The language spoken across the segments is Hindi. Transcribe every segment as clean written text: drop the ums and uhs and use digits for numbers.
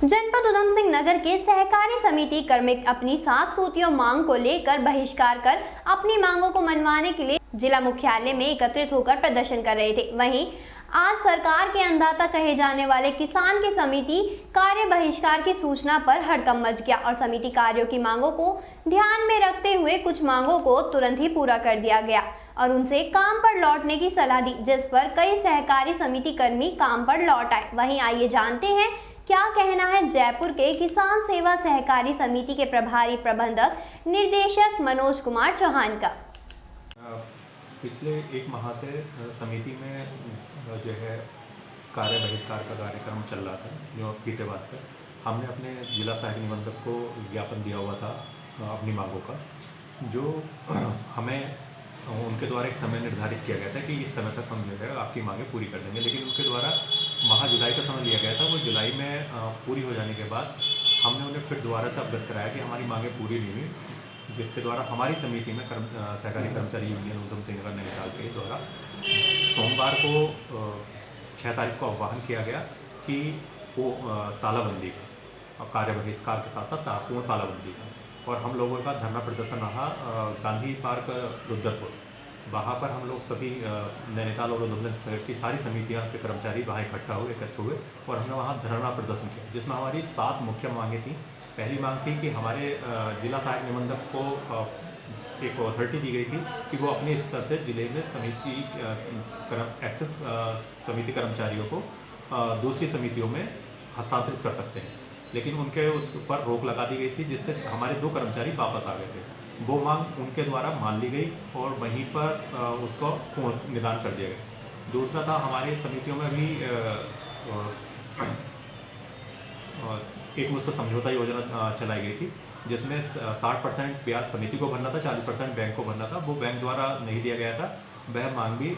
जनपद उधम सिंह नगर के सहकारी समिति कार्मिक अपनी 7 सूत्रीय मांग को लेकर बहिष्कार कर अपनी मांगों को मनवाने के लिए जिला मुख्यालय में एकत्रित होकर प्रदर्शन कर रहे थे। वहीं आज सरकार के अन्नदाता कहे जाने वाले किसान की समिति कार्य बहिष्कार की सूचना पर हड़कंप मच गया और समिति कार्यों की मांगों को ध्यान में रखते हुए कुछ मांगों को तुरंत ही पूरा कर दिया गया और उनसे काम पर लौटने की सलाह दी, जिस पर कई सहकारी समिति कर्मी काम पर लौट आए। वहीं आइए जानते हैं क्या कहना है जयपुर के किसान सेवा सहकारी समिति के प्रभारी प्रबंधक निर्देशक मनोज कुमार चौहान का। पिछले एक माह से समिति में जो है कार्य बहिष्कार का कार्यक्रम चल रहा था, जो बीते बात कर हमने अपने जिला सहायक निबंधक को ज्ञापन दिया हुआ था अपनी मांगों का, जो हमें उनके द्वारा एक समय निर्धारित किया गया था कि इस समय तक हम जो है आपकी मांगें पूरी कर देंगे। लेकिन उनके द्वारा जुलाई का समय लिया गया था, वो जुलाई में पूरी हो जाने के बाद हमने उन्हें फिर दोबारा से अवगत कराया कि हमारी मांगें पूरी नहीं हुई, जिसके द्वारा हमारी समिति में सहकारी कर्मचारी यूनियन उधम सिंह नगर नैनीताल के द्वारा सोमवार को 6 तारीख को आह्वान किया गया कि वो तालाबंदी का कार्य बहिष्कार के साथ साथ पूर्ण तालाबंदी का, और हम लोगों का धरना प्रदर्शन रहा गांधी पार्क रुद्रपुर। वहाँ पर हम लोग सभी नैनीताल और उधम सिंह की सारी समितियाँ के कर्मचारी वहाँ इकट्ठा हुए, एकत्र हुए और हमने वहाँ धरना प्रदर्शन किया, जिसमें हमारी 7 मुख्य मांगें थी। पहली मांग थी कि हमारे जिला सहायक निबंधक को एक अथॉरिटी दी गई थी कि वो अपने स्तर से जिले में समिति एक्सेस समिति कर्मचारियों को दूसरी समितियों में हस्तांतरित कर सकते हैं, लेकिन उनके उस पर रोक लगा दी गई थी, जिससे हमारे 2 कर्मचारी वापस आ गए थे। वो मांग उनके द्वारा मान ली गई और वहीं पर उसको पूर्ण निदान कर दिया गया। दूसरा था हमारी समितियों में भी एक मुझ पर समझौता योजना चलाई गई थी, जिसमें 60% ब्याज समिति को भरना था, 40% बैंक को भरना था। वो बैंक द्वारा नहीं दिया गया था। वह मांग भी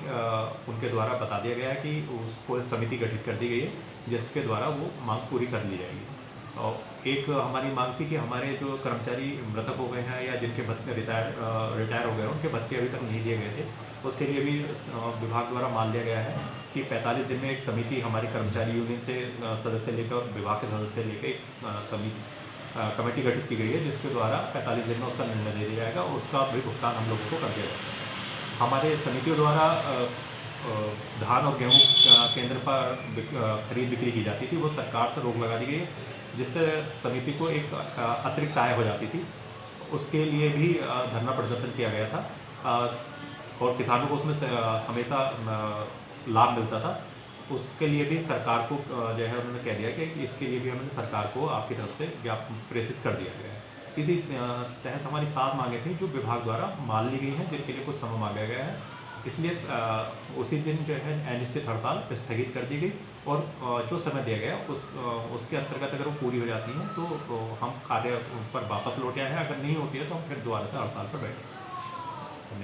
उनके द्वारा बता दिया गया है कि उसको समिति गठित कर दी गई है, जिसके द्वारा वो मांग पूरी कर ली जाएगी। और एक हमारी मांग थी कि हमारे जो कर्मचारी मृतक हो गए हैं या जिनके भत्ते रिटायर हो गए हैं, उनके भत्ते अभी तक नहीं दिए गए थे, उसके लिए भी विभाग द्वारा मान लिया गया है कि 45 दिन में एक समिति हमारी कर्मचारी यूनियन से सदस्य लेकर और विभाग के सदस्य लेकर एक समिति कमेटी गठित की गई है, जिसके द्वारा 45 दिन में उसका निर्णय दे दिया जाएगा और उसका भी भुगतान हम लोगों को कर दिया जाएगा। हमारे समितियों द्वारा धान और गेहूँ केंद्र पर खरीद बिक्री की जाती थी, वो सरकार से रोक लगा दी गई है, जिससे समिति को एक अतिरिक्त आय हो जाती थी। उसके लिए भी धरना प्रदर्शन किया गया था और किसानों को उसमें हमेशा लाभ मिलता था। उसके लिए भी सरकार को जो है उन्होंने कह दिया कि इसके लिए भी हमने सरकार को आपकी तरफ से ज्ञापन प्रेषित कर दिया गया है। इसी तहत हमारी 7 मांगें थी जो विभाग द्वारा मान ली गई हैं, जिनके लिए कुछ समय मांगा गया है। इसलिए उसी दिन जो है अनिश्चित हड़ताल स्थगित कर दी गई और जो समय दिया गया उसके अंतर्गत अगर वो पूरी हो जाती हैं तो हम कार्य पर वापस लौट आए हैं। अगर नहीं होती है तो हम फिर दोबारा से हड़ताल पर बैठे।